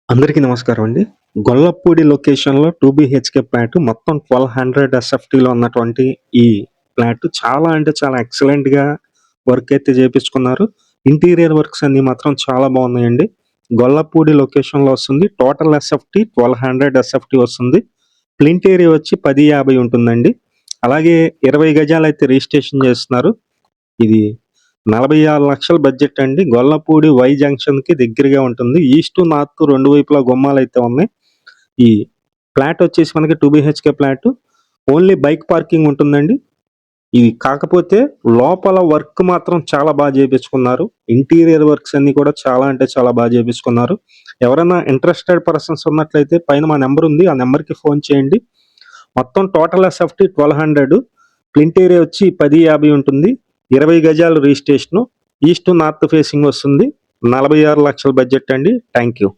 అందరికీ నమస్కారం అండి. గొల్లపూడి లొకేషన్‌లో 2 బీహెచ్‌కే ఫ్లాట్ మొత్తం 1200 ఎస్ఎఫ్టీలో ఉన్నటువంటి ఈ ఫ్లాట్ చాలా అంటే చాలా ఎక్సలెంట్‌గా వర్క్ అయితే చేపించుకున్నారు. ఇంటీరియర్ వర్క్స్ అన్నీ మాత్రం చాలా బాగున్నాయండి. గొల్లపూడి లొకేషన్‌లో వస్తుంది. టోటల్ ఎస్ఎఫ్టీ 1200 ఎస్ఎఫ్టీ వస్తుంది. ప్లింత్ ఏరియా వచ్చి 1050 ఉంటుందండి. అలాగే 20 గజాలైతే రిజిస్ట్రేషన్ చేస్తున్నారు. ఇది 46,00,000 బడ్జెట్ అండి. గొల్లపూడి వై జంక్షన్‌కి దగ్గరగా ఉంటుంది. ఈస్ట్, నార్త్ 2 వైపులా గుమ్మాలైతే ఉన్నాయి. ఈ ఫ్లాట్ వచ్చేసి మనకి 2 BHK flat. Only bike parking ఉంటుందండి. ఇది కాకపోతే లోపల వర్క్ మాత్రం చాలా చేపించుకున్నారు. ఇంటీరియర్ వర్క్స్ అన్నీ కూడా చాలా అంటే చాలా చేపించుకున్నారు. ఎవరైనా ఇంట్రెస్టెడ్ పర్సన్స్ ఉన్నట్లయితే పైన మా నంబర్ ఉంది. ఆ నంబర్‌కి ఫోన్ చేయండి. మొత్తం టోటల్ ఎస్ఎఫ్టీ 1200. ప్లింత్ ఏరియా వచ్చి 1050 ఉంటుంది. 20 గజాలు రిజిస్ట్రేషను. ఈస్ట్ నార్త్ ఫేసింగ్ వస్తుంది. 46,00,000 బడ్జెట్ అండి. Thank you.